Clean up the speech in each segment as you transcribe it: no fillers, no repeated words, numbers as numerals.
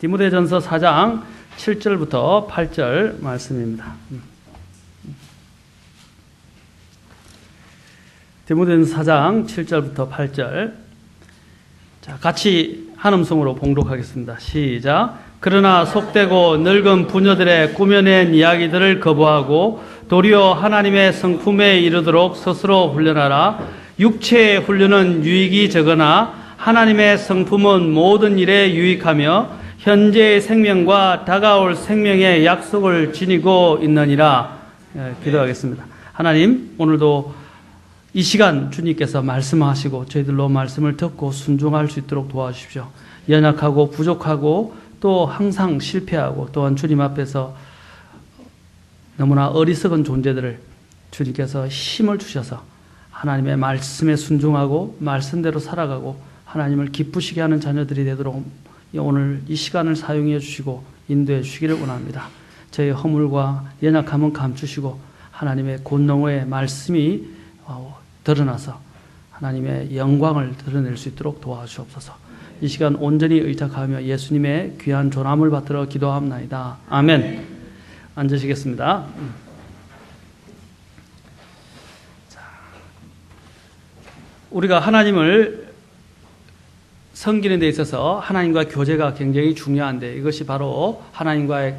디모데전서 4장 7절부터 8절 말씀입니다. 디모데전서 4장 7절부터 8절. 자, 같이 한 음성으로 봉독하겠습니다. 시작. 그러나 속되고 늙은 부녀들의 꾸며낸 이야기들을 거부하고 도리어 하나님의 성품에 이르도록 스스로 훈련하라. 육체의 훈련은 유익이 적으나 하나님의 성품은 모든 일에 유익하며 현재의 생명과 다가올 생명의 약속을 지니고 있느니라. 기도하겠습니다. 하나님, 오늘도 이 시간 주님께서 말씀하시고 저희들로 말씀을 듣고 순종할 수 있도록 도와주십시오. 연약하고 부족하고 또 항상 실패하고 또한 주님 앞에서 너무나 어리석은 존재들을 주님께서 힘을 주셔서 하나님의 말씀에 순종하고 말씀대로 살아가고 하나님을 기쁘시게 하는 자녀들이 되도록 오늘 이 시간을 사용해 주시고 인도해 주시기를 원합니다. 저희 허물과 연약함은 감추시고 하나님의 권능의 말씀이 드러나서 하나님의 영광을 드러낼 수 있도록 도와주옵소서. 이 시간 온전히 의탁하며 예수님의 귀한 존함을 받들어 기도합나이다. 아멘. 앉으시겠습니다. 자, 우리가 하나님을 섬기는 데 있어서 하나님과 교제가 굉장히 중요한데 이것이 바로 하나님과의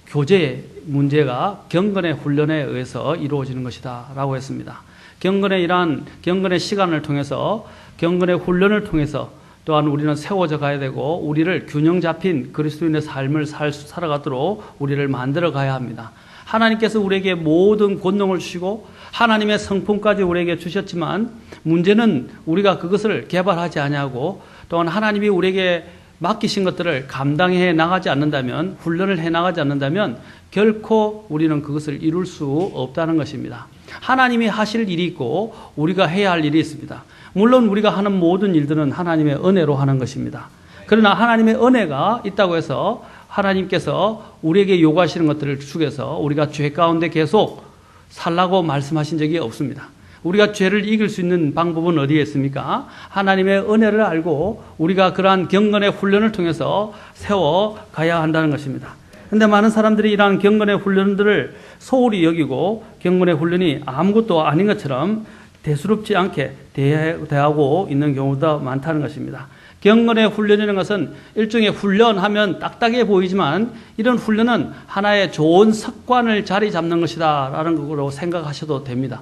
교제의 문제가 경건의 훈련에 의해서 이루어지는 것이다 라고 했습니다. 경건의 이러한 경건의 시간을 통해서 경건의 훈련을 통해서 또한 우리는 세워져 가야 되고 우리를 균형 잡힌 그리스도인의 삶을 살아가도록 우리를 만들어 가야 합니다. 하나님께서 우리에게 모든 권능을 주시고 하나님의 성품까지 우리에게 주셨지만 문제는 우리가 그것을 개발하지 아니하고 또한 하나님이 우리에게 맡기신 것들을 감당해 나가지 않는다면 훈련을 해 나가지 않는다면 결코 우리는 그것을 이룰 수 없다는 것입니다. 하나님이 하실 일이 있고 우리가 해야 할 일이 있습니다. 물론 우리가 하는 모든 일들은 하나님의 은혜로 하는 것입니다. 그러나 하나님의 은혜가 있다고 해서 하나님께서 우리에게 요구하시는 것들을 주셔서 우리가 죄 가운데 계속 살라고 말씀하신 적이 없습니다. 우리가 죄를 이길 수 있는 방법은 어디에 있습니까? 하나님의 은혜를 알고 우리가 그러한 경건의 훈련을 통해서 세워가야 한다는 것입니다. 그런데 많은 사람들이 이러한 경건의 훈련들을 소홀히 여기고 경건의 훈련이 아무것도 아닌 것처럼 대수롭지 않게 대하고 있는 경우가 많다는 것입니다. 경건의 훈련이라는 것은 일종의 훈련하면 딱딱해 보이지만 이런 훈련은 하나의 좋은 습관을 자리 잡는 것이다 라는 것으로 생각하셔도 됩니다.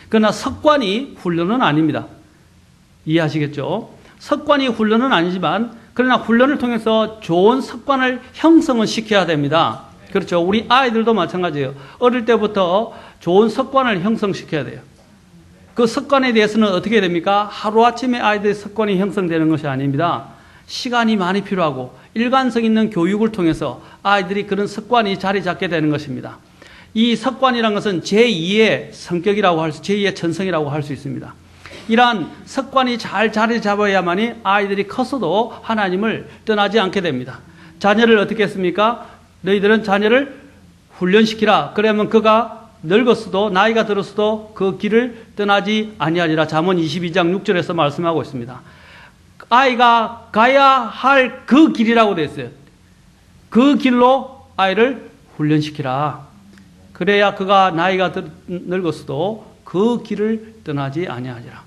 그러나 습관이 훈련은 아닙니다. 이해하시겠죠? 습관이 훈련은 아니지만 그러나 훈련을 통해서 좋은 습관을 형성을 시켜야 됩니다. 그렇죠? 우리 아이들도 마찬가지예요. 어릴 때부터 좋은 습관을 형성시켜야 돼요. 그 습관에 대해서는 어떻게 됩니까? 하루아침에 아이들의 습관이 형성되는 것이 아닙니다. 시간이 많이 필요하고 일관성 있는 교육을 통해서 아이들이 그런 습관이 자리 잡게 되는 것입니다. 이 습관이라는 것은 제2의 성격이라고 할 수, 제2의 천성이라고 할 수 있습니다. 이러한 습관이 잘 자리 잡아야만이 아이들이 커서도 하나님을 떠나지 않게 됩니다. 자녀를 어떻게 했습니까? 너희들은 자녀를 훈련시키라. 그러면 그가 늙었어도 나이가 들었어도 그 길을 떠나지 아니하리라. 잠언 22장 6절에서 말씀하고 있습니다. 아이가 가야 할 그 길이라고 되어 있어요. 그 길로 아이를 훈련시키라. 그래야 그가 나이가 늙었어도 그 길을 떠나지 아니하리라.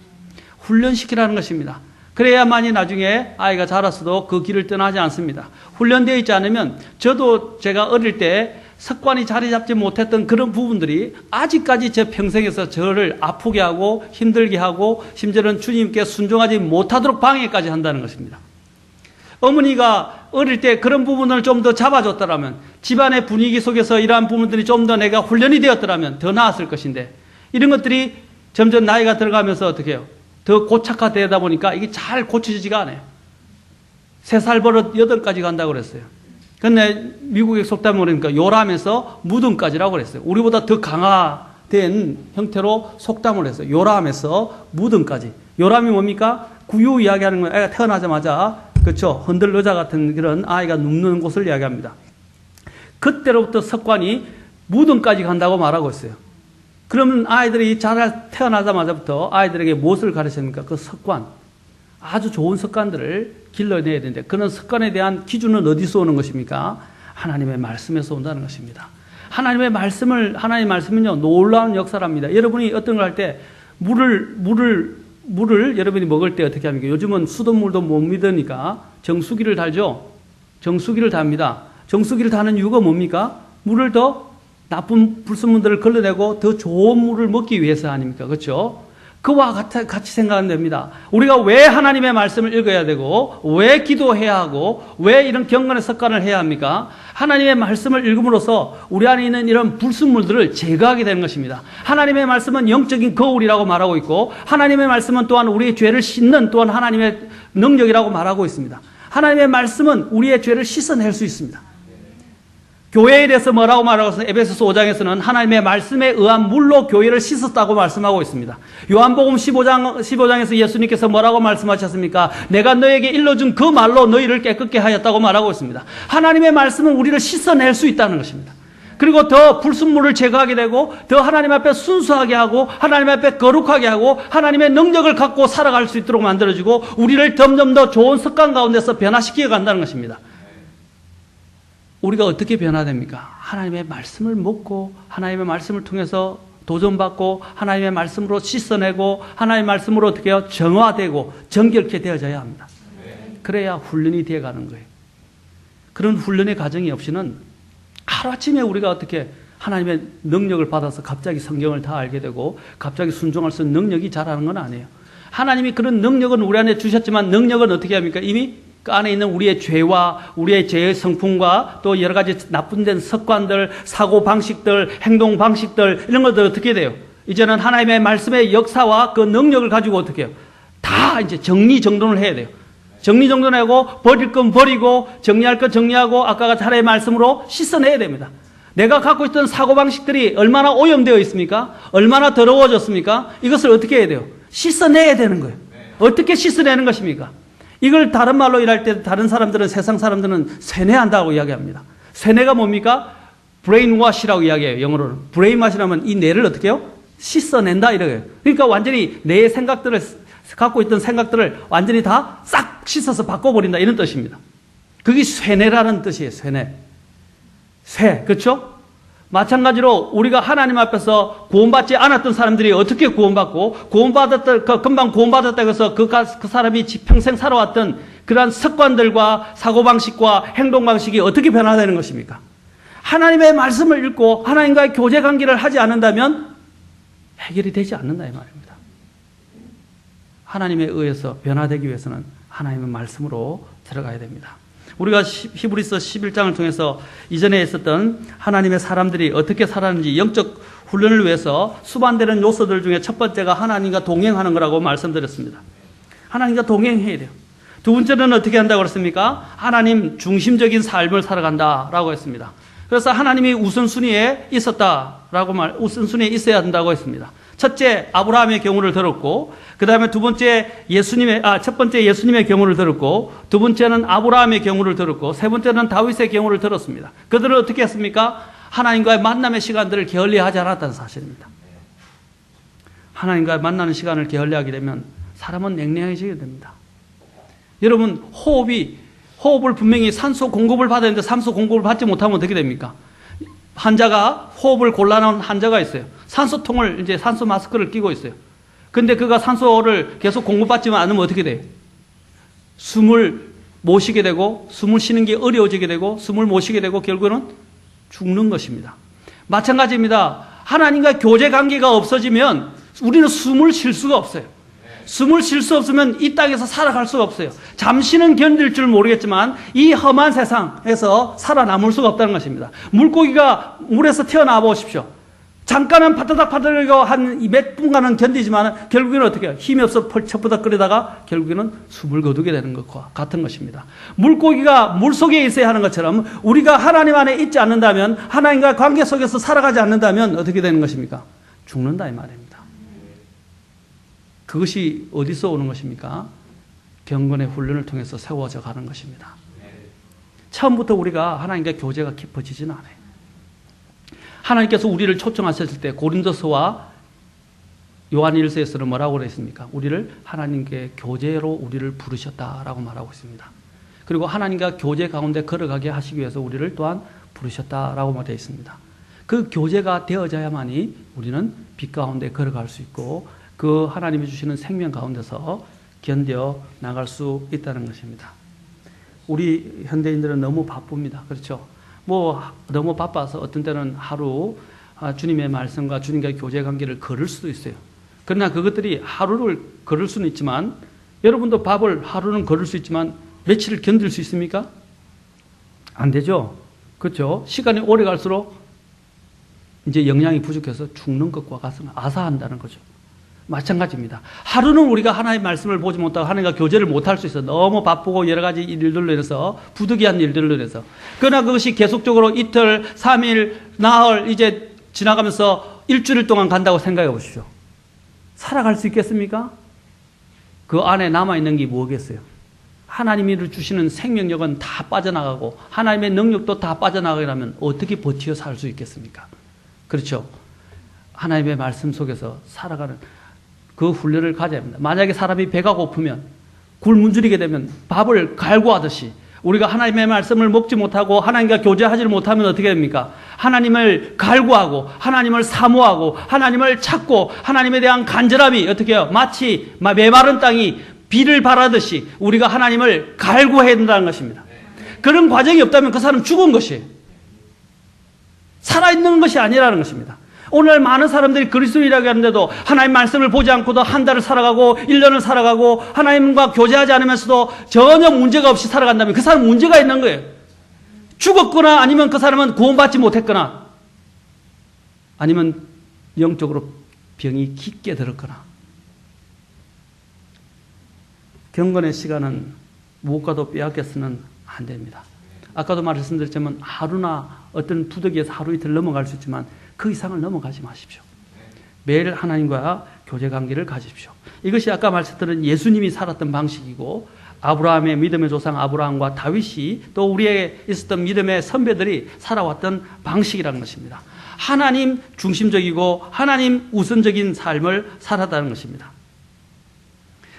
훈련시키라는 것입니다. 그래야만이 나중에 아이가 자랐어도 그 길을 떠나지 않습니다. 훈련되어 있지 않으면 제가 어릴 때 습관이 자리 잡지 못했던 그런 부분들이 아직까지 제 평생에서 저를 아프게 하고 힘들게 하고 심지어는 주님께 순종하지 못하도록 방해까지 한다는 것입니다. 어머니가 어릴 때 그런 부분을 좀 더 잡아줬더라면 집안의 분위기 속에서 이러한 부분들이 좀 더 내가 훈련이 되었더라면 더 나았을 것인데 이런 것들이 점점 나이가 들어가면서 어떻게 해요? 더 고착화되다 보니까 이게 잘 고쳐지지가 않아요. 3살 버릇 8까지 간다고 그랬어요. 근데 미국의 속담을 보니까 요람에서 무덤까지라고 그랬어요. 우리보다 더 강화된 형태로 속담을 했어요. 요람에서 무덤까지. 요람이 뭡니까? 구유 이야기하는 거예요. 애가 태어나자마자 그렇죠. 흔들의자 같은 그런 아이가 눕는 곳을 이야기합니다. 그때로부터 습관이 무덤까지 간다고 말하고 있어요. 그러면 아이들이 태어나자마자부터 아이들에게 무엇을 가르칩니까? 그 습관. 아주 좋은 습관들을 길러내야 되는데 그런 습관에 대한 기준은 어디서 오는 것입니까? 하나님의 말씀에서 온다는 것입니다. 하나님 말씀은요, 놀라운 역사랍니다. 여러분이 어떤 걸 할 때 물을 여러분이 먹을 때 어떻게 합니까? 요즘은 수돗물도 못 믿으니까 정수기를 달죠? 정수기를 답니다. 정수기를 다는 이유가 뭡니까? 물을 더 나쁜 불순물들을 걸러내고 더 좋은 물을 먹기 위해서 아닙니까? 그렇죠? 그와 같이 생각하면 됩니다. 우리가 왜 하나님의 말씀을 읽어야 되고 왜 기도해야 하고 왜 이런 경건의 습관을 해야 합니까? 하나님의 말씀을 읽음으로써 우리 안에 있는 이런 불순물들을 제거하게 되는 것입니다. 하나님의 말씀은 영적인 거울이라고 말하고 있고 하나님의 말씀은 또한 우리의 죄를 씻는 또한 하나님의 능력이라고 말하고 있습니다. 하나님의 말씀은 우리의 죄를 씻어낼 수 있습니다. 교회에 대해서 뭐라고 말하고 있습니까? 에베소서 5장에서는 하나님의 말씀에 의한 물로 교회를 씻었다고 말씀하고 있습니다. 요한복음 15장에서 예수님께서 뭐라고 말씀하셨습니까? 내가 너에게 일러준 그 말로 너희를 깨끗게 하였다고 말하고 있습니다. 하나님의 말씀은 우리를 씻어낼 수 있다는 것입니다. 그리고 더 불순물을 제거하게 되고 더 하나님 앞에 순수하게 하고 하나님 앞에 거룩하게 하고 하나님의 능력을 갖고 살아갈 수 있도록 만들어주고 우리를 점점 더 좋은 습관 가운데서 변화시키어 간다는 것입니다. 우리가 어떻게 변화됩니까? 하나님의 말씀을 먹고 하나님의 말씀을 통해서 도전받고 하나님의 말씀으로 씻어내고 하나님의 말씀으로 어떻게 해요? 정화되고 정결케 되어져야 합니다. 그래야 훈련이 되어가는 거예요. 그런 훈련의 과정이 없이는 하루아침에 우리가 어떻게 하나님의 능력을 받아서 갑자기 성경을 다 알게 되고 갑자기 순종할 수 있는 능력이 자라는 건 아니에요. 하나님이 그런 능력은 우리 안에 주셨지만 능력은 어떻게 합니까? 이미 그 안에 있는 우리의 죄와 우리의 죄의 성품과 또 여러 가지 나쁜된 습관들, 사고 방식들, 행동 방식들 이런 것들 어떻게 돼요? 이제는 하나님의 말씀의 역사와 그 능력을 가지고 어떻게 해요? 다 이제 정리정돈을 해야 돼요. 정리정돈하고 버릴 건 버리고 정리할 건 정리하고 아까 같이 하나님의 말씀으로 씻어내야 됩니다. 내가 갖고 있던 사고방식들이 얼마나 오염되어 있습니까? 얼마나 더러워졌습니까? 이것을 어떻게 해야 돼요? 씻어내야 되는 거예요. 어떻게 씻어내는 것입니까? 이걸 다른 말로 일할 때 다른 사람들은 세상 사람들은 세뇌한다고 이야기합니다. 세뇌가 뭡니까? 브레인워시라고 이야기해요. 영어로는. 브레인워시라면 이 뇌를 어떻게 해요? 씻어낸다 이래요. 그러니까 완전히 내 생각들을 갖고 있던 생각들을 완전히 다 싹 씻어서 바꿔버린다 이런 뜻입니다. 그게 세뇌라는 뜻이에요. 세뇌. 그렇죠? 마찬가지로 우리가 하나님 앞에서 구원받지 않았던 사람들이 어떻게 구원받고 금방 구원받았다고 해서 그 사람이 평생 살아왔던 그러한 습관들과 사고방식과 행동방식이 어떻게 변화되는 것입니까? 하나님의 말씀을 읽고 하나님과의 교제 관계를 하지 않는다면 해결이 되지 않는다 이 말입니다. 하나님에 의해서 변화되기 위해서는 하나님의 말씀으로 들어가야 됩니다. 우리가 히브리서 11장을 통해서 이전에 있었던 하나님의 사람들이 어떻게 살았는지 영적 훈련을 위해서 수반되는 요소들 중에 첫 번째가 하나님과 동행하는 거라고 말씀드렸습니다. 하나님과 동행해야 돼요. 두 번째는 어떻게 한다고 그랬습니까? 하나님 중심적인 삶을 살아간다라고 했습니다. 그래서 하나님이 우선순위에 있었다라고 우선순위에 있어야 한다고 했습니다. 첫째, 아브라함의 경우를 들었고, 그 다음에 첫 번째 예수님의 경우를 들었고, 두 번째는 아브라함의 경우를 들었고, 세 번째는 다윗의 경우를 들었습니다. 그들은 어떻게 했습니까? 하나님과의 만남의 시간들을 게을리하지 않았다는 사실입니다. 하나님과의 만나는 시간을 게을리하게 되면 사람은 냉랭해지게 됩니다. 여러분, 호흡을 분명히 산소 공급을 받아야 되는데 산소 공급을 받지 못하면 어떻게 됩니까? 환자가 호흡을 곤란한 환자가 있어요. 산소통을 이제 산소 마스크를 끼고 있어요. 근데 그가 산소를 계속 공급받지 않으면 어떻게 돼요? 숨을 못 쉬게 되고 숨을 쉬는 게 어려워지게 되고 숨을 못 쉬게 되고 결국은 죽는 것입니다. 마찬가지입니다. 하나님과 교제 관계가 없어지면 우리는 숨을 쉴 수가 없어요. 숨을 쉴 수 없으면 이 땅에서 살아갈 수가 없어요. 잠시는 견딜 줄 모르겠지만 이 험한 세상에서 살아남을 수가 없다는 것입니다. 물고기가 물에서 태어나 보십시오. 잠깐은 파다닥파다닥 한 몇 분간은 견디지만 결국에는 어떻게 해요? 힘이 없어 펄쩍펄쩍거리다가 결국에는 숨을 거두게 되는 것과 같은 것입니다. 물고기가 물속에 있어야 하는 것처럼 우리가 하나님 안에 있지 않는다면 하나님과 관계 속에서 살아가지 않는다면 어떻게 되는 것입니까? 죽는다 이 말입니다. 그것이 어디서 오는 것입니까? 경건의 훈련을 통해서 세워져 가는 것입니다. 처음부터 우리가 하나님과 교제가 깊어지지는 않아요. 하나님께서 우리를 초청하셨을 때 고린도서와 요한일서에서는 뭐라고 그랬습니까? 우리를 하나님께 교제로 우리를 부르셨다라고 말하고 있습니다. 그리고 하나님과 교제 가운데 걸어가게 하시기 위해서 우리를 또한 부르셨다라고 되어 있습니다. 그 교제가 되어져야만이 우리는 빛 가운데 걸어갈 수 있고 그 하나님이 주시는 생명 가운데서 견뎌 나갈 수 있다는 것입니다. 우리 현대인들은 너무 바쁩니다. 그렇죠? 너무 바빠서 어떤 때는 하루 주님의 말씀과 주님과의 교제 관계를 걸을 수도 있어요. 그러나 그것들이 하루를 걸을 수는 있지만 여러분도 밥을 하루는 걸을 수 있지만 며칠을 견딜 수 있습니까? 안 되죠. 그렇죠? 시간이 오래 갈수록 이제 영양이 부족해서 죽는 것과 같으면 아사한다는 거죠. 마찬가지입니다. 하루는 우리가 하나님의 말씀을 보지 못하고 하나님과 교제를 못할 수 있어. 너무 바쁘고 여러 가지 일들로 인해서 부득이한 일들로 인해서. 그러나 그것이 계속적으로 이틀, 3일, 나흘 이제 지나가면서 일주일 동안 간다고 생각해 보십시오. 살아갈 수 있겠습니까? 그 안에 남아있는 게 뭐겠어요? 하나님이 주시는 생명력은 다 빠져나가고 하나님의 능력도 다 빠져나가려면 어떻게 버티어 살 수 있겠습니까? 그렇죠? 하나님의 말씀 속에서 살아가는 그 훈련을 가져야 합니다. 만약에 사람이 배가 고프면 굶주리게 되면 밥을 갈구하듯이 우리가 하나님의 말씀을 먹지 못하고 하나님과 교제하지 못하면 어떻게 됩니까? 하나님을 갈구하고 하나님을 사모하고 하나님을 찾고 하나님에 대한 간절함이 어떻게 해요? 마치 메마른 땅이 비를 바라듯이 우리가 하나님을 갈구해야 된다는 것입니다. 그런 과정이 없다면 그 사람은 죽은 것이에요. 살아있는 것이 아니라는 것입니다. 오늘 많은 사람들이 그리스도인이라고 하는데도 하나님 말씀을 보지 않고도 한 달을 살아가고 1년을 살아가고 하나님과 교제하지 않으면서도 전혀 문제가 없이 살아간다면 그 사람은 문제가 있는 거예요. 죽었거나 아니면 그 사람은 구원받지 못했거나 아니면 영적으로 병이 깊게 들었거나. 경건의 시간은 무엇과도 빼앗겨서는 안 됩니다. 아까도 말씀드렸지만 하루나 어떤 부득이해서 하루 이틀 넘어갈 수 있지만 그 이상을 넘어가지 마십시오. 매일 하나님과 교제 관계를 가지십시오. 이것이 아까 말씀드린 예수님이 살았던 방식이고 아브라함의 믿음의 조상 아브라함과 다윗이 또 우리에게 있었던 믿음의 선배들이 살아왔던 방식이라는 것입니다. 하나님 중심적이고 하나님 우선적인 삶을 살았다는 것입니다.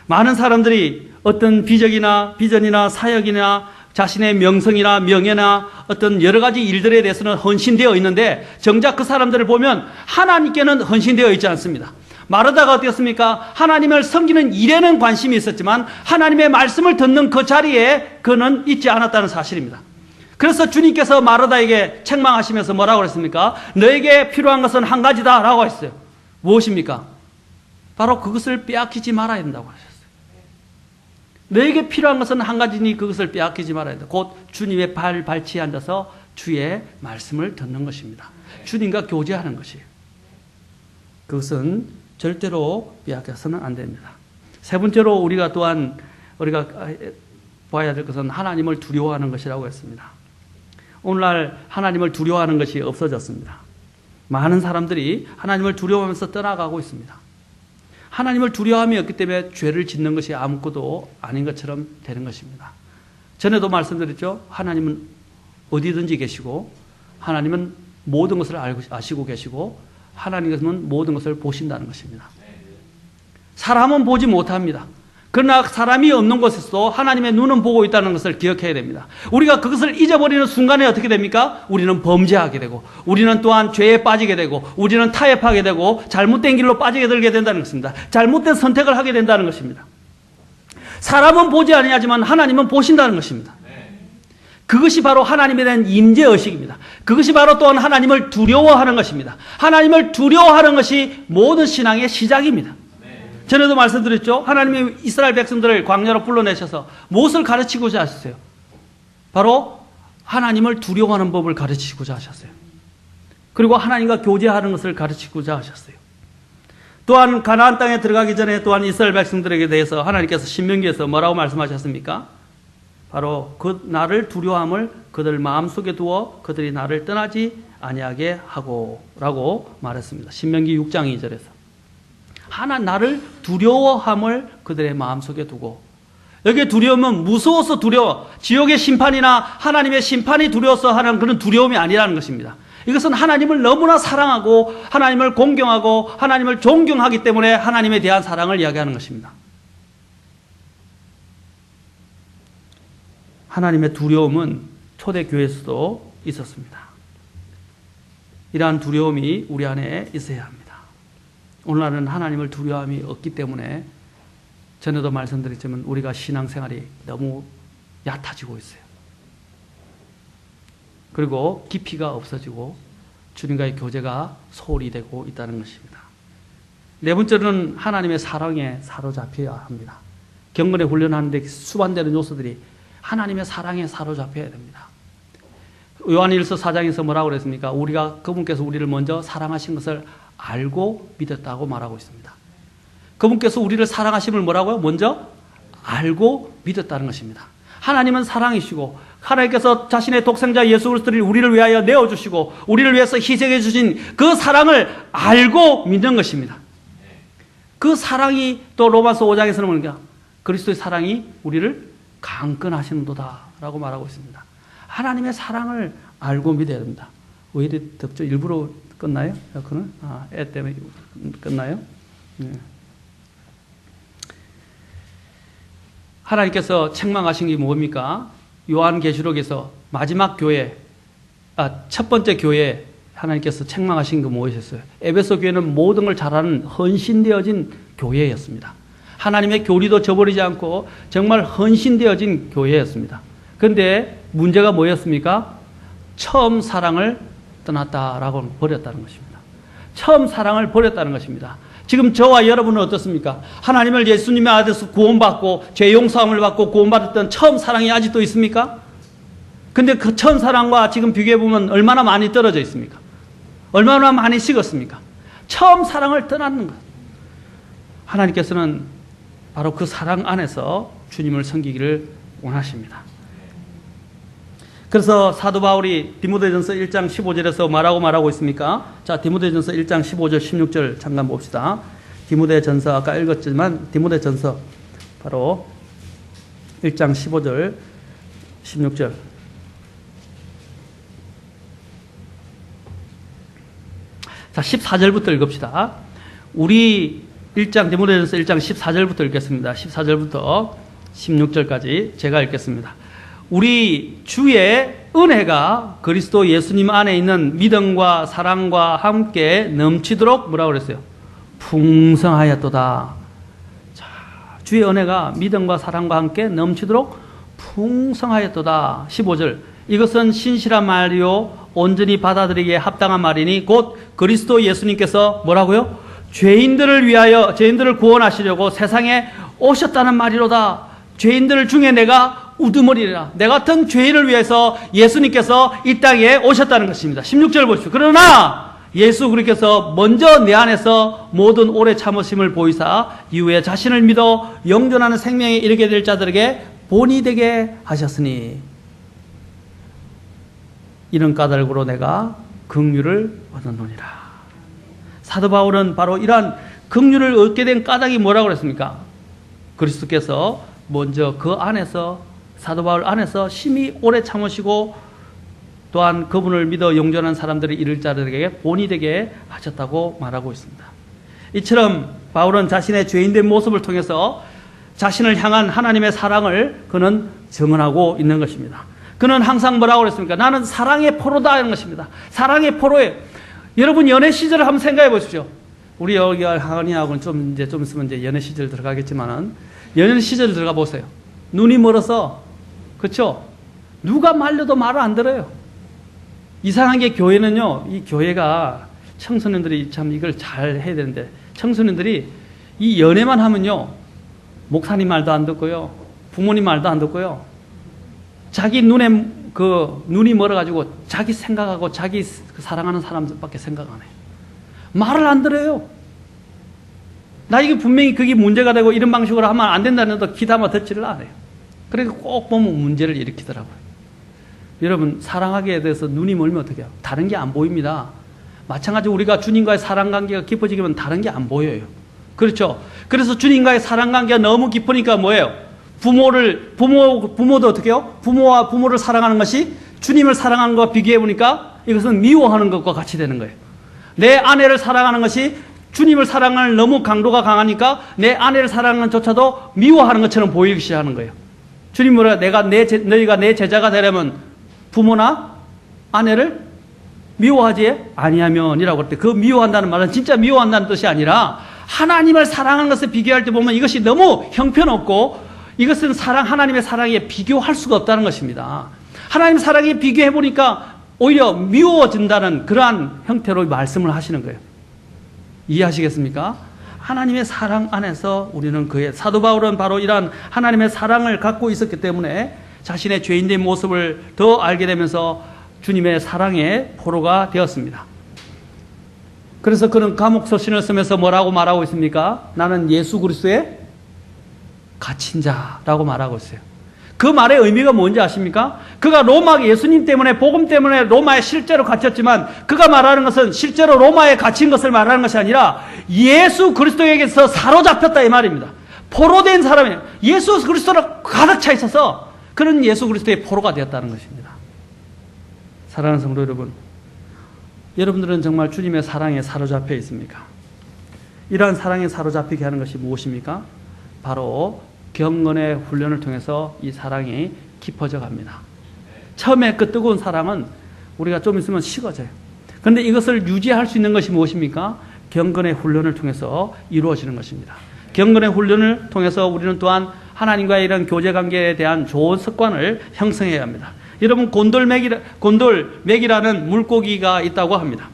많은 사람들이 어떤 비전이나 사역이나 자신의 명성이나 명예나 어떤 여러 가지 일들에 대해서는 헌신되어 있는데 정작 그 사람들을 보면 하나님께는 헌신되어 있지 않습니다. 마르다가 어떻습니까? 하나님을 섬기는 일에는 관심이 있었지만 하나님의 말씀을 듣는 그 자리에 그는 있지 않았다는 사실입니다. 그래서 주님께서 마르다에게 책망하시면서 뭐라고 그랬습니까? 너에게 필요한 것은 한 가지다 라고 했어요. 무엇입니까? 바로 그것을 빼앗기지 말아야 된다고 하셨어요. 너에게 필요한 것은 한 가지니 그것을 빼앗기지 말아야 된다. 곧 주님의 발치에 앉아서 주의 말씀을 듣는 것입니다. 주님과 교제하는 것이에요. 그것은 절대로 빼앗겨서는 안 됩니다. 세 번째로 우리가 봐야 될 것은 하나님을 두려워하는 것이라고 했습니다. 오늘날 하나님을 두려워하는 것이 없어졌습니다. 많은 사람들이 하나님을 두려워하면서 떠나가고 있습니다. 하나님을 두려워함이 없기 때문에 죄를 짓는 것이 아무것도 아닌 것처럼 되는 것입니다. 전에도 말씀드렸죠. 하나님은 어디든지 계시고 하나님은 모든 것을 아시고 계시고 하나님은 모든 것을 보신다는 것입니다. 사람은 보지 못합니다. 그러나 사람이 없는 곳에서도 하나님의 눈은 보고 있다는 것을 기억해야 됩니다. 우리가 그것을 잊어버리는 순간에 어떻게 됩니까? 우리는 범죄하게 되고 우리는 또한 죄에 빠지게 되고 우리는 타협하게 되고 잘못된 길로 빠지게 들게 된다는 것입니다. 잘못된 선택을 하게 된다는 것입니다. 사람은 보지 아니하지만 하나님은 보신다는 것입니다. 그것이 바로 하나님에 대한 임재의식입니다. 그것이 바로 또한 하나님을 두려워하는 것입니다. 하나님을 두려워하는 것이 모든 신앙의 시작입니다. 전에도 말씀드렸죠. 하나님이 이스라엘 백성들을 광야로 불러내셔서 무엇을 가르치고자 하셨어요? 바로 하나님을 두려워하는 법을 가르치고자 하셨어요. 그리고 하나님과 교제하는 것을 가르치고자 하셨어요. 또한 가나안 땅에 들어가기 전에 또한 이스라엘 백성들에게 대해서 하나님께서 신명기에서 뭐라고 말씀하셨습니까? 바로 그 나를 두려워함을 그들 마음속에 두어 그들이 나를 떠나지 아니하게 하고 라고 말했습니다. 신명기 6장 2절에서. 나를 두려워함을 그들의 마음속에 두고. 여기에 두려움은 무서워서 두려워. 지옥의 심판이나 하나님의 심판이 두려워서 하는 그런 두려움이 아니라는 것입니다. 이것은 하나님을 너무나 사랑하고 하나님을 공경하고 하나님을 존경하기 때문에 하나님에 대한 사랑을 이야기하는 것입니다. 하나님의 두려움은 초대교회에서도 있었습니다. 이러한 두려움이 우리 안에 있어야 합니다. 오늘날은 하나님을 두려움이 없기 때문에 전에도 말씀드렸지만 우리가 신앙생활이 너무 얕아지고 있어요. 그리고 깊이가 없어지고 주님과의 교제가 소홀히 되고 있다는 것입니다. 네 번째로는 하나님의 사랑에 사로잡혀야 합니다. 경건에 훈련하는데 수반되는 요소들이 하나님의 사랑에 사로잡혀야 됩니다. 요한일서 4장에서 뭐라고 그랬습니까? 우리가 그분께서 우리를 먼저 사랑하신 것을 알고 믿었다고 말하고 있습니다. 그분께서 우리를 사랑하심을 뭐라고요? 먼저 알고 믿었다는 것입니다. 하나님은 사랑이시고 하나님께서 자신의 독생자 예수 그리스도를 우리를 위하여 내어주시고 우리를 위해서 희생해 주신 그 사랑을 알고 믿는 것입니다. 그 사랑이 또 로마서 5장에서는 뭐냐? 그리스도의 사랑이 우리를 강건하시는도다 라고 말하고 있습니다. 하나님의 사랑을 알고 믿어야 됩니다. 왜 이렇게 덥죠? 일부러 끝나요? 에어컨은? 애 때문에 끝나요? 네. 하나님께서 책망하신 게 뭡니까? 요한계시록에서 마지막 교회, 첫 번째 교회 하나님께서 책망하신 게 무엇이었어요? 에베소 교회는 모든 걸 잘하는 헌신되어진 교회였습니다. 하나님의 교리도 저버리지 않고 정말 헌신되어진 교회였습니다. 그런데 문제가 뭐였습니까? 처음 사랑을 떠났다라고 버렸다는 것입니다. 처음 사랑을 버렸다는 것입니다. 지금 저와 여러분은 어떻습니까? 하나님을 예수님의 아들에서 구원받고 죄 용서함을 받고 구원받았던 처음 사랑이 아직도 있습니까? 근데 그 처음 사랑과 지금 비교해보면 얼마나 많이 떨어져 있습니까? 얼마나 많이 식었습니까? 처음 사랑을 떠나는 것. 하나님께서는 바로 그 사랑 안에서 주님을 섬기기를 원하십니다. 그래서 사도 바울이 디모데전서 1장 15절에서 말하고 있습니까? 자, 디모데전서 1장 15절 16절 잠깐 봅시다. 디모데전서 아까 읽었지만 디모데전서 바로 1장 15절 16절. 자, 14절부터 읽읍시다. 우리 디모데전서 1장 14절부터 읽겠습니다. 14절부터 16절까지 제가 읽겠습니다. 우리 주의 은혜가 그리스도 예수님 안에 있는 믿음과 사랑과 함께 넘치도록 뭐라고 그랬어요? 풍성하였도다. 자, 주의 은혜가 믿음과 사랑과 함께 넘치도록 풍성하였도다. 15절. 이것은 신실한 말이요 온전히 받아들이기에 합당한 말이니 곧 그리스도 예수님께서 뭐라고요? 죄인들을 구원하시려고 세상에 오셨다는 말이로다. 죄인들 중에 내가 우두머리라. 내 같은 죄인을 위해서 예수님께서 이 땅에 오셨다는 것입니다. 16절 보십시오. 그러나 예수 그리스도께서 먼저 내 안에서 모든 오래 참으심을 보이사 이후에 자신을 믿어 영존하는 생명에 이르게 될 자들에게 본이 되게 하셨으니 이런 까닭으로 내가 긍휼을 얻었노니라. 사도 바울은 바로 이러한 긍휼을 얻게 된 까닭이 뭐라고 그랬습니까? 그리스도께서 먼저 그 안에서 사도 바울 안에서 심히 오래 참으시고 또한 그분을 믿어 영존한 사람들이 이를 자들에게 본이 되게 하셨다고 말하고 있습니다. 이처럼 바울은 자신의 죄인된 모습을 통해서 자신을 향한 하나님의 사랑을 그는 증언하고 있는 것입니다. 그는 항상 뭐라고 그랬습니까? 나는 사랑의 포로다 하는 것입니다. 사랑의 포로예요. 여러분 연애 시절을 한번 생각해 보십시오. 우리 여기 하은이하고는 좀 있으면 이제 연애 시절 들어가겠지만은 연애 시절 들어가 보세요. 눈이 멀어서 그렇죠? 누가 말려도 말을 안 들어요. 이상한 게 교회는요. 이 교회가 청소년들이 참 이걸 잘 해야 되는데 청소년들이 이 연애만 하면요. 목사님 말도 안 듣고요. 부모님 말도 안 듣고요. 자기 눈에 눈이 멀어가지고 자기 생각하고 자기 사랑하는 사람들밖에 생각 안 해요. 말을 안 들어요. 나 이게 분명히 그게 문제가 되고 이런 방식으로 하면 안 된다는 것도 귀담아 듣지를 않아요. 그러니까 꼭 보면 문제를 일으키더라고요. 여러분 사랑하기에 대해서 눈이 멀면 어떻게 해요? 다른 게 안 보입니다. 마찬가지로 우리가 주님과의 사랑관계가 깊어지면 다른 게 안 보여요. 그렇죠? 그래서 주님과의 사랑관계가 너무 깊으니까 뭐예요? 부모도 어떻게 해요? 부모와 부모를 사랑하는 것이 주님을 사랑하는 것과 비교해 보니까 이것은 미워하는 것과 같이 되는 거예요. 내 아내를 사랑하는 것이 주님을 사랑하는 너무 강도가 강하니까 내 아내를 사랑하는 조차도 미워하는 것처럼 보이기 시작하는 거예요. 주님 뭐라 너희가 내 제자가 되려면 부모나 아내를 미워하지 아니하면이라고 할 때 그 미워한다는 말은 진짜 미워한다는 뜻이 아니라 하나님을 사랑하는 것에 비교할 때 보면 이것이 너무 형편없고 이것은 하나님의 사랑에 비교할 수가 없다는 것입니다. 하나님 사랑에 비교해 보니까 오히려 미워진다는 그러한 형태로 말씀을 하시는 거예요. 이해하시겠습니까? 하나님의 사랑 안에서 우리는 사도 바울은 바로 이러한 하나님의 사랑을 갖고 있었기 때문에 자신의 죄인된 모습을 더 알게 되면서 주님의 사랑의 포로가 되었습니다. 그래서 그는 감옥 서신을 쓰면서 뭐라고 말하고 있습니까? 나는 예수 그리스도의 갇힌 자라고 말하고 있어요. 그 말의 의미가 뭔지 아십니까? 그가 예수님 때문에 복음 때문에 로마에 실제로 갇혔지만 그가 말하는 것은 실제로 로마에 갇힌 것을 말하는 것이 아니라 예수 그리스도에게서 사로잡혔다 이 말입니다. 포로된 사람이에요. 예수 그리스도로 가득 차 있어서 그는 예수 그리스도의 포로가 되었다는 것입니다. 사랑하는 성도 여러분, 여러분들은 정말 주님의 사랑에 사로잡혀 있습니까? 이러한 사랑에 사로잡히게 하는 것이 무엇입니까? 바로 경건의 훈련을 통해서 이 사랑이 깊어져 갑니다. 처음에 그 뜨거운 사랑은 우리가 좀 있으면 식어져요. 그런데 이것을 유지할 수 있는 것이 무엇입니까? 경건의 훈련을 통해서 이루어지는 것입니다. 경건의 훈련을 통해서 우리는 또한 하나님과의 이런 교제관계에 대한 좋은 습관을 형성해야 합니다. 여러분 곤돌맥이라는 물고기가 있다고 합니다.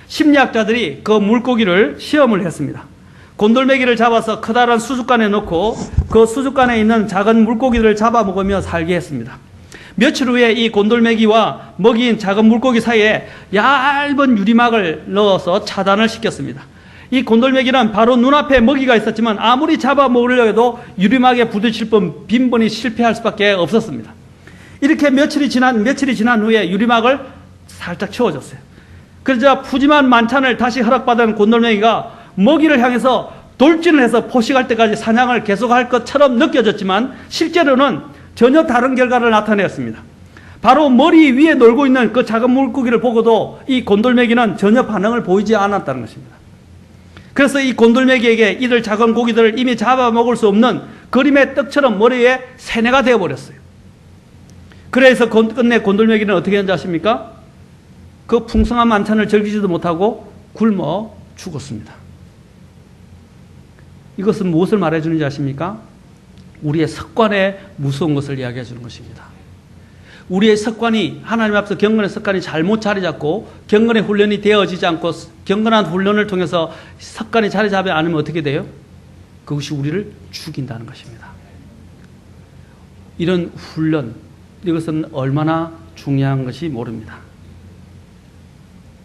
심리학자들이 그 물고기를 시험을 했습니다. 곤돌메기를 잡아서 커다란 수족관에 넣고 그 수족관에 있는 작은 물고기들을 잡아먹으며 살게 했습니다. 며칠 후에 이 곤돌메기와 먹이인 작은 물고기 사이에 얇은 유리막을 넣어서 차단을 시켰습니다. 이 곤돌메기는 바로 눈앞에 먹이가 있었지만 아무리 잡아먹으려 해도 유리막에 부딪힐 뻔 빈번히 실패할 수밖에 없었습니다. 이렇게 며칠이 지난 후에 유리막을 살짝 채워줬어요. 그러자 푸짐한 만찬을 다시 허락받은 곤돌메기가 먹이를 향해서 돌진을 해서 포식할 때까지 사냥을 계속할 것처럼 느껴졌지만 실제로는 전혀 다른 결과를 나타내었습니다. 바로 머리 위에 놀고 있는 그 작은 물고기를 보고도 이 곤돌메기는 전혀 반응을 보이지 않았다는 것입니다. 그래서 이 곤돌메기에게 이들 작은 고기들을 이미 잡아먹을 수 없는 그림의 떡처럼 머리에 세뇌가 되어버렸어요. 그래서 끝내 곤돌메기는 어떻게 했는지 아십니까? 그 풍성한 만찬을 즐기지도 못하고 굶어 죽었습니다. 이것은 무엇을 말해주는지 아십니까? 우리의 습관에 무서운 것을 이야기해 주는 것입니다. 우리의 습관이 하나님 앞에서 경건의 습관이 잘못 자리 잡고 경건의 훈련이 되어지지 않고 경건한 훈련을 통해서 습관이 자리 잡지 않으면 어떻게 돼요? 그것이 우리를 죽인다는 것입니다. 이런 훈련, 이것은 얼마나 중요한 것이 모릅니다.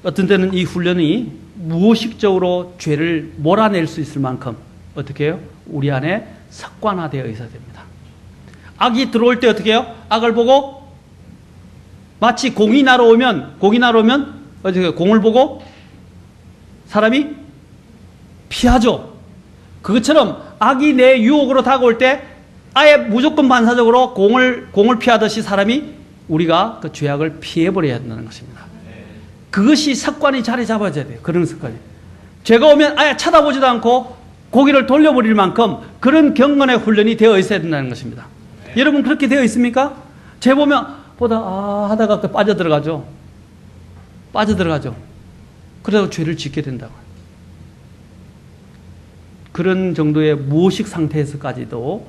어떤 때는 이 훈련이 무의식적으로 죄를 몰아낼 수 있을 만큼 어떻게 해요? 우리 안에 습관화되어 있어야 됩니다. 악이 들어올 때 어떻게 해요? 악을 보고 마치 공이 날아오면 어떻게 해요? 공을 보고 사람이 피하죠. 그것처럼 악이 내 유혹으로 다가올 때 아예 무조건 반사적으로 공을 피하듯이 사람이 우리가 그 죄악을 피해버려야 한다는 것입니다. 그것이 습관이 자리 잡아야 돼요. 그런 습관이. 죄가 오면 아예 쳐다보지도 않고 고개를 돌려버릴 만큼 그런 경건의 훈련이 되어 있어야 된다는 것입니다. 여러분 그렇게 되어 있습니까? 죄 보면 하다가 빠져들어가죠. 그래서 죄를 짓게 된다고. 그런 정도의 무의식 상태에서까지도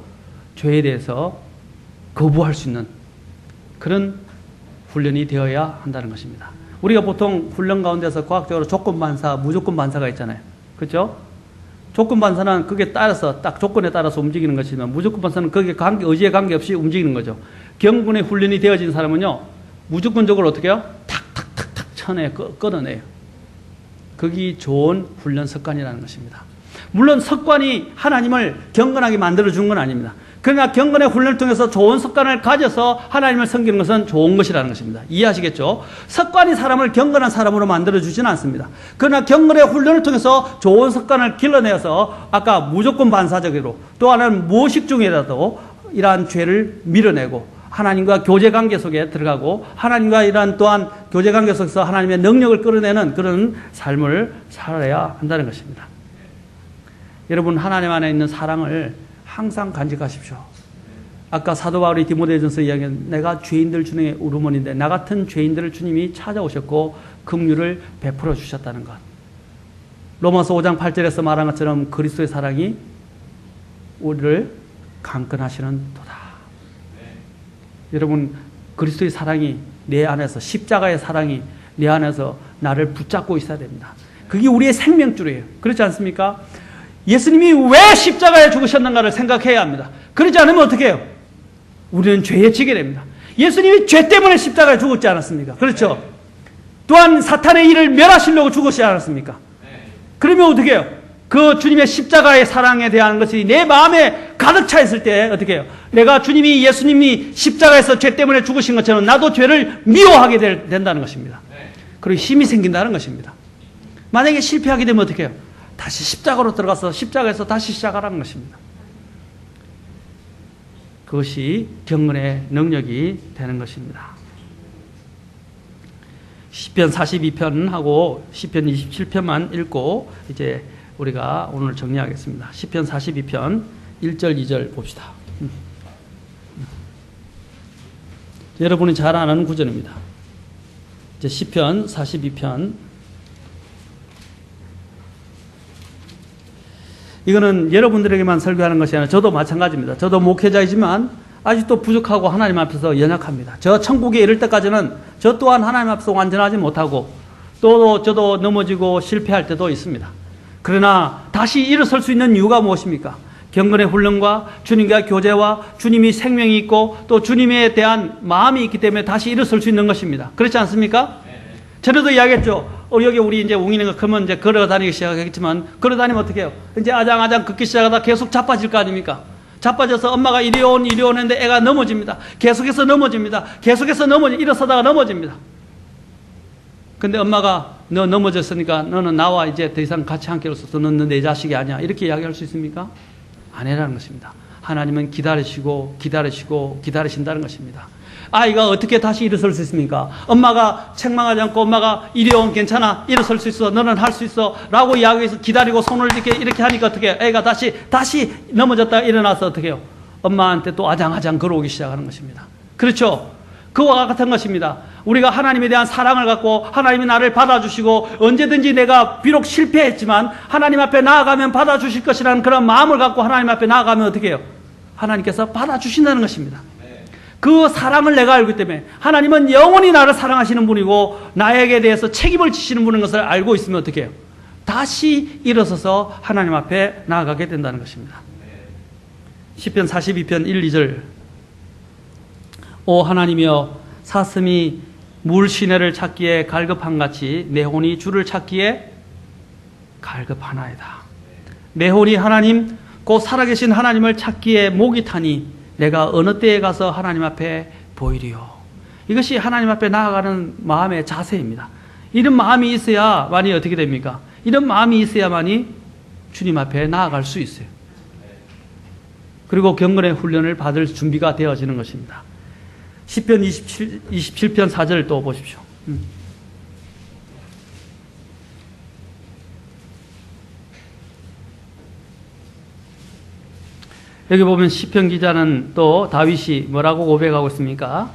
죄에 대해서 거부할 수 있는 그런 훈련이 되어야 한다는 것입니다. 우리가 보통 훈련 가운데서 과학적으로 조건반사, 무조건반사가 있잖아요. 그렇죠? 조건반사는 그게 따라서 딱 조건에 따라서 움직이는 것이지만 무조건반사는 거기에 의지에 관계없이 움직이는 거죠. 경건의 훈련이 되어진 사람은요, 무조건적으로 어떻게 해요? 탁탁탁탁 쳐내, 끊어내요. 그게 좋은 훈련 습관이라는 것입니다. 물론 습관이 하나님을 경건하게 만들어준 건 아닙니다. 그러나 경건의 훈련을 통해서 좋은 습관을 가져서 하나님을 섬기는 것은 좋은 것이라는 것입니다. 이해하시겠죠? 습관이 사람을 경건한 사람으로 만들어주지는 않습니다. 그러나 경건의 훈련을 통해서 좋은 습관을 길러내서 아까 무조건 반사적으로 또 하나는 무의식 중에라도 이러한 죄를 밀어내고 하나님과 교제 관계 속에 들어가고 하나님과 이러한 또한 교제 관계 속에서 하나님의 능력을 끌어내는 그런 삶을 살아야 한다는 것입니다. 여러분, 하나님 안에 있는 사랑을 항상 간직하십시오. 아까 사도 바울이 디모데전서 이야기한 내가 죄인들 중에 우르몬인데 나 같은 죄인들을 주님이 찾아오셨고 긍휼을 베풀어 주셨다는 것. 로마서 5장 8절에서 말한 것처럼 그리스도의 사랑이 우리를 강건하시는 도다. 여러분, 그리스도의 사랑이 내 안에서, 십자가의 사랑이 내 안에서 나를 붙잡고 있어야 됩니다. 그게 우리의 생명줄이에요. 그렇지 않습니까? 예수님이 왜 십자가에 죽으셨는가를 생각해야 합니다. 그렇지 않으면 어떻게 해요? 우리는 죄에 지게 됩니다. 예수님이 죄 때문에 십자가에 죽었지 않았습니까? 그렇죠? 또한 사탄의 일을 멸하시려고 죽었지 않았습니까? 그러면 어떻게 해요? 그 주님의 십자가의 사랑에 대한 것이 내 마음에 가득 차 있을 때 어떻게 해요? 내가 예수님이 십자가에서 죄 때문에 죽으신 것처럼 나도 죄를 미워하게 된다는 것입니다. 그리고 힘이 생긴다는 것입니다. 만약에 실패하게 되면 어떻게 해요? 다시 십자가로 들어가서 십자가에서 다시 시작하라는 것입니다. 그것이 경건의 능력이 되는 것입니다. 시편 42편하고 시편 27편만 읽고 이제 우리가 오늘 정리하겠습니다. 시편 42편 1절 2절 봅시다. 여러분이 잘 아는 구절입니다. 이제 시편 42편. 이거는 여러분들에게만 설교하는 것이 아니라 저도 마찬가지입니다. 저도 목회자이지만 아직도 부족하고 하나님 앞에서 연약합니다. 저 천국에 이를 때까지는 저 또한 하나님 앞에서 완전하지 못하고 또 저도 넘어지고 실패할 때도 있습니다. 그러나 다시 일어설 수 있는 이유가 무엇입니까? 경건의 훈련과 주님과 교제와 주님이 생명이 있고 또 주님에 대한 마음이 있기 때문에 다시 일어설 수 있는 것입니다. 그렇지 않습니까? 전에도 이야기했죠. 여기 우리 이제 웅이는 크면 이제 걸어 다니기 시작하겠지만 걸어 다니면 어떻게 해요? 이제 아장아장 걷기 시작하다 계속 자빠질 거 아닙니까? 자빠져서 엄마가 이리 온 했는데 애가 넘어집니다. 계속해서 넘어집니다. 일어서다가 넘어집니다. 근데 엄마가 너 넘어졌으니까 너는 나와 이제 더 이상 같이 함께할 수 없어. 너는 내 자식이 아니야. 이렇게 이야기할 수 있습니까? 아니라는 것입니다. 하나님은 기다리신다는 것입니다. 아이가 어떻게 다시 일어설 수 있습니까? 엄마가 책망하지 않고 엄마가 이리 온 괜찮아. 일어설 수 있어. 너는 할 수 있어. 라고 이야기해서 기다리고 손을 이렇게 하니까 어떻게 해요? 애가 다시 넘어졌다가 일어나서 어떻게 해요? 엄마한테 또 아장아장 걸어오기 시작하는 것입니다. 그렇죠? 그와 같은 것입니다. 우리가 하나님에 대한 사랑을 갖고 하나님이 나를 받아주시고 언제든지 내가 비록 실패했지만 하나님 앞에 나아가면 받아주실 것이라는 그런 마음을 갖고 하나님 앞에 나아가면 어떻게 해요? 하나님께서 받아주신다는 것입니다. 그 사랑을 내가 알기 때문에 하나님은 영원히 나를 사랑하시는 분이고 나에게 대해서 책임을 지시는 분인 것을 알고 있으면 어떻게 해요? 다시 일어서서 하나님 앞에 나아가게 된다는 것입니다. 시편 42편 1, 2절 오 하나님이여 사슴이 물 시내를 찾기에 갈급한같이 내 혼이 주를 찾기에 갈급하나이다. 내 혼이 하나님 곧 살아계신 하나님을 찾기에 목이 타니 내가 어느 때에 가서 하나님 앞에 보이리요. 이것이 하나님 앞에 나아가는 마음의 자세입니다. 이런 마음이 있어야만이 어떻게 됩니까? 이런 마음이 있어야만이 주님 앞에 나아갈 수 있어요. 그리고 경건의 훈련을 받을 준비가 되어지는 것입니다. 시편 27편 4절 또 보십시오. 여기 보면 시편 기자는 또 다윗이 뭐라고 고백하고 있습니까?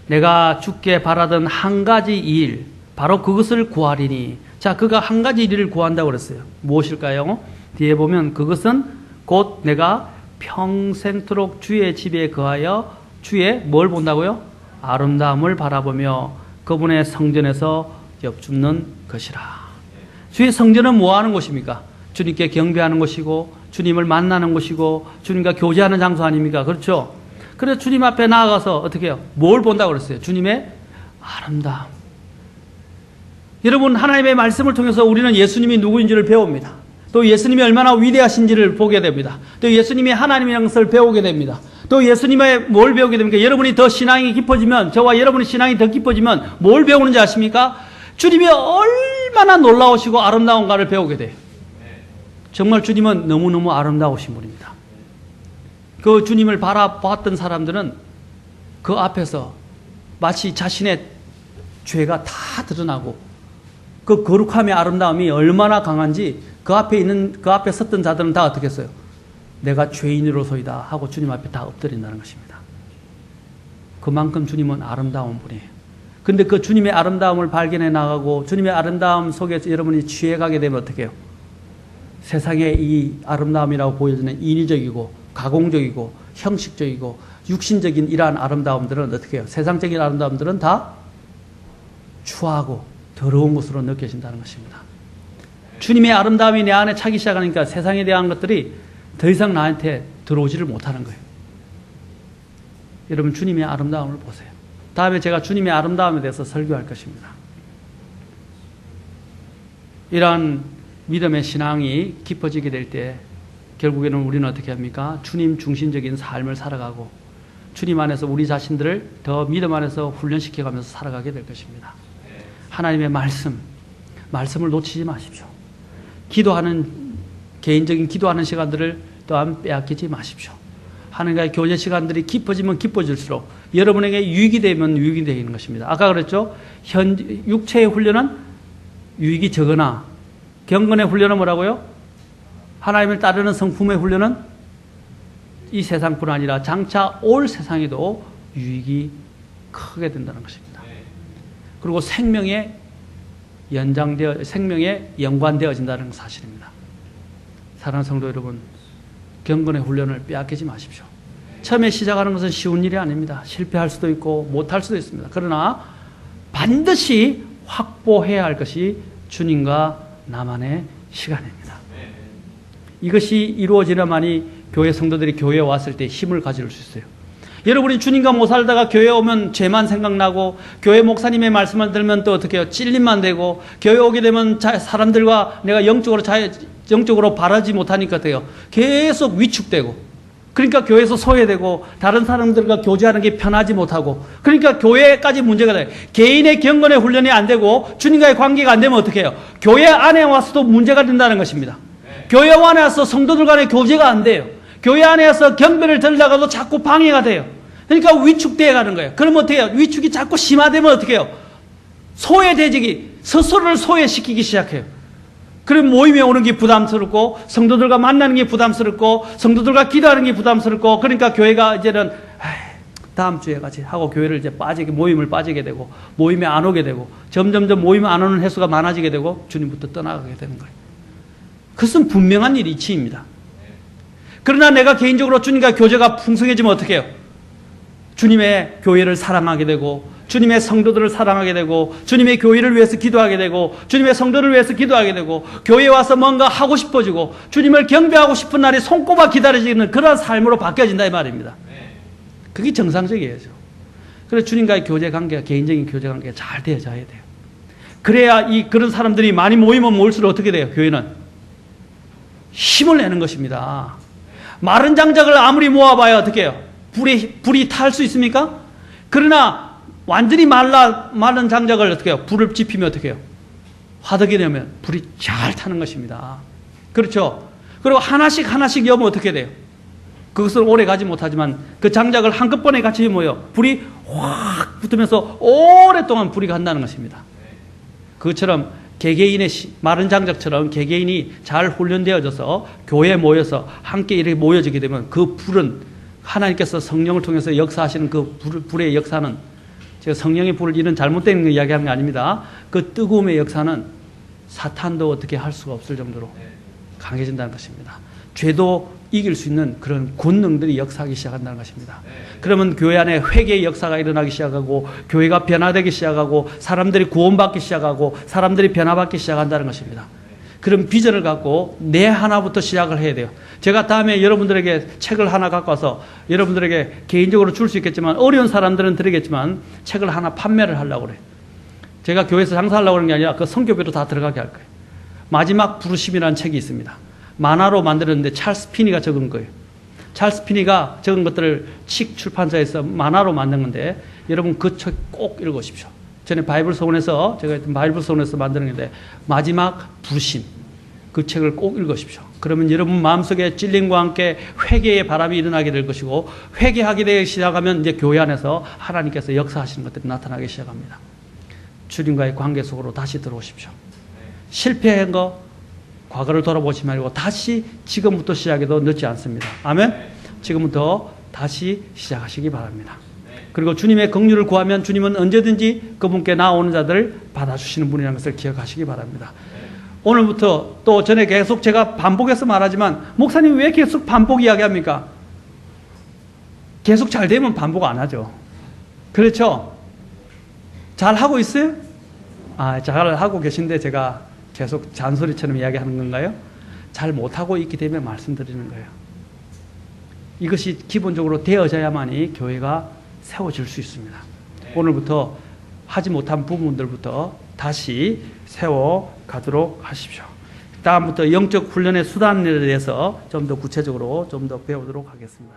내가 주께 바라던 한 가지 일, 바로 그것을 구하리니. 자, 그가 한 가지 일을 구한다고 그랬어요. 무엇일까요? 뒤에 보면 그것은 곧 내가 평생토록 주의 집에 거하여 주의 뭘 본다고요? 아름다움을 바라보며 그분의 성전에서 엽줍는 것이라. 주의 성전은 뭐 하는 곳입니까? 주님께 경배하는 곳이고 주님을 만나는 곳이고 주님과 교제하는 장소 아닙니까? 그렇죠? 그래서 주님 앞에 나아가서 어떻게 해요? 뭘 본다고 그랬어요? 주님의 아름다움. 여러분, 하나님의 말씀을 통해서 우리는 예수님이 누구인지를 배웁니다. 또 예수님이 얼마나 위대하신지를 보게 됩니다. 또 예수님이 하나님이라는 것을 배우게 됩니다. 또 예수님의 뭘 배우게 됩니까? 여러분이 더 신앙이 깊어지면, 저와 여러분의 신앙이 더 깊어지면 뭘 배우는지 아십니까? 주님이 얼마나 놀라우시고 아름다운가를 배우게 돼요. 정말 주님은 너무너무 아름다우신 분입니다. 그 주님을 바라봤던 사람들은 그 앞에서 마치 자신의 죄가 다 드러나고 그 거룩함의 아름다움이 얼마나 강한지 그 앞에 섰던 자들은 다 어떻게 했어요? 내가 죄인으로소이다 하고 주님 앞에 다 엎드린다는 것입니다. 그만큼 주님은 아름다운 분이에요. 근데 그 주님의 아름다움을 발견해 나가고 주님의 아름다움 속에서 여러분이 취해가게 되면 어떻게 해요? 세상의 이 아름다움이라고 보여지는 인위적이고 가공적이고 형식적이고 육신적인 이러한 아름다움들은 어떻게 해요? 세상적인 아름다움들은 다 추하고 더러운 것으로 느껴진다는 것입니다. 주님의 아름다움이 내 안에 차기 시작하니까 세상에 대한 것들이 더 이상 나한테 들어오지를 못하는 거예요. 여러분 주님의 아름다움을 보세요. 다음에 제가 주님의 아름다움에 대해서 설교할 것입니다. 이러한 믿음의 신앙이 깊어지게 될 때 결국에는 우리는 어떻게 합니까? 주님 중심적인 삶을 살아가고 주님 안에서 우리 자신들을 더 믿음 안에서 훈련시켜가면서 살아가게 될 것입니다. 하나님의 말씀을 놓치지 마십시오. 개인적인 기도하는 시간들을 또한 빼앗기지 마십시오. 하나님과의 교제 시간들이 깊어지면 깊어질수록 여러분에게 유익이 되면 유익이 되는 것입니다. 아까 그랬죠? 육체의 훈련은 유익이 적으나 경건의 훈련은 뭐라고요? 하나님을 따르는 성품의 훈련은 이 세상뿐 아니라 장차 올 세상에도 유익이 크게 된다는 것입니다. 그리고 생명에 연관되어진다는 사실입니다. 사랑하는 성도 여러분, 경건의 훈련을 빼앗기지 마십시오. 처음에 시작하는 것은 쉬운 일이 아닙니다. 실패할 수도 있고 못할 수도 있습니다. 그러나 반드시 확보해야 할 것이 주님과 나만의 시간입니다. 이것이 이루어지려만이 교회 성도들이 교회에 왔을 때 힘을 가질 수 있어요. 여러분이 주님과 못 살다가 교회 오면 죄만 생각나고 교회 목사님의 말씀을 들으면 또 어떻게 해요? 찔림만 되고 교회 오게 되면 사람들과 내가 영적으로 바라지 못하니까 돼요. 계속 위축되고 그러니까 교회에서 소외되고 다른 사람들과 교제하는 게 편하지 못하고 그러니까 교회까지 문제가 돼요. 개인의 경건의 훈련이 안 되고 주님과의 관계가 안 되면 어떻게 해요? 교회 안에 와서도 문제가 된다는 것입니다. 교회 안에 와서 성도들 간의 교제가 안 돼요. 교회 안에 와서 경배를 들다가도 자꾸 방해가 돼요. 그러니까 위축되어 가는 거예요. 그러면 어떻게 해요? 위축이 자꾸 심화되면 어떻게 해요? 소외되지기, 스스로를 소외시키기 시작해요. 그럼 모임에 오는 게 부담스럽고 성도들과 만나는 게 부담스럽고 성도들과 기도하는 게 부담스럽고 그러니까 교회가 이제는 다음 주에 같이 하고 교회를 이제 모임을 빠지게 되고 모임에 안 오게 되고 점점점 모임에 안 오는 횟수가 많아지게 되고 주님부터 떠나가게 되는 거예요. 그것은 분명한 이치입니다. 그러나 내가 개인적으로 주님과 교제가 풍성해지면 어떻게 해요? 주님의 교회를 사랑하게 되고 주님의 성도들을 사랑하게 되고 주님의 교회를 위해서 기도하게 되고 주님의 성도를 위해서 기도하게 되고 교회에 와서 뭔가 하고 싶어지고 주님을 경배하고 싶은 날이 손꼽아 기다려지는 그런 삶으로 바뀌어진다 이 말입니다. 그게 정상적이에요. 그래서 주님과의 교제 관계가 개인적인 교제 관계가 잘 되어져야 돼요. 그래야 그런 사람들이 많이 모이면 모일수록 어떻게 돼요? 교회는 힘을 내는 것입니다. 마른 장작을 아무리 모아봐야 어떻게 해요? 불이 탈 수 있습니까? 그러나 완전히 마른 장작을 어떻게 해요? 불을 지피면 어떻게 해요? 화덕이 되면 불이 잘 타는 것입니다. 그렇죠? 그리고 하나씩 여면 어떻게 돼요? 그것을 오래 가지 못하지만 그 장작을 한꺼번에 같이 모여 불이 확 붙으면서 오랫동안 불이 간다는 것입니다. 그것처럼 개개인의 마른 장작처럼 개개인이 잘 훈련되어져서 교회에 모여서 함께 이렇게 모여지게 되면 그 불은 하나님께서 성령을 통해서 역사하시는 그 불의 역사는 제가 성령의 불을 이런 잘못된 거 이야기하는 게 아닙니다. 그 뜨거움의 역사는 사탄도 어떻게 할 수가 없을 정도로 강해진다는 것입니다. 죄도 이길 수 있는 그런 권능들이 역사하기 시작한다는 것입니다. 그러면 교회 안에 회개의 역사가 일어나기 시작하고 교회가 변화되기 시작하고 사람들이 구원받기 시작하고 사람들이 변화받기 시작한다는 것입니다. 그런 비전을 갖고 내 하나부터 시작을 해야 돼요. 제가 다음에 여러분들에게 책을 하나 갖고 와서 여러분들에게 개인적으로 줄 수 있겠지만 어려운 사람들은 드리겠지만 책을 하나 판매를 하려고 그래요. 제가 교회에서 장사하려고 하는 게 아니라 그 성교비로 다 들어가게 할 거예요. 마지막 부르심이라는 책이 있습니다. 만화로 만들었는데 찰스 피니가 적은 거예요. 찰스 피니가 적은 것들을 칙 출판사에서 만화로 만든 건데 여러분 그 책 꼭 읽으십시오. 전에 바이블 소원에서 제가 바이블 소원에서 만드는 건데 마지막 부르심 그 책을 꼭 읽으십시오. 그러면 여러분 마음속에 찔림과 함께 회개의 바람이 일어나게 될 것이고, 회개하게 되기 시작하면 이제 교회 안에서 하나님께서 역사하시는 것들이 나타나기 시작합니다. 주님과의 관계 속으로 다시 들어오십시오. 실패한 거 과거를 돌아보지 말고 다시 지금부터 시작해도 늦지 않습니다. 아멘? 지금부터 다시 시작하시기 바랍니다. 그리고 주님의 긍휼을 구하면 주님은 언제든지 그분께 나오는 자들을 받아주시는 분이라는 것을 기억하시기 바랍니다. 오늘부터 또 전에 계속 제가 반복해서 말하지만, 목사님 왜 계속 반복 이야기합니까? 계속 잘 되면 반복 안 하죠. 그렇죠? 잘 하고 있어요? 잘 하고 계신데 제가 계속 잔소리처럼 이야기하는 건가요? 잘 못하고 있기 때문에 말씀드리는 거예요. 이것이 기본적으로 되어져야만이 교회가 세워질 수 있습니다. 오늘부터 하지 못한 부분들부터 다시 세워가도록 하십시오. 다음부터 영적 훈련의 수단에 대해서 좀 더 구체적으로 좀 더 배우도록 하겠습니다.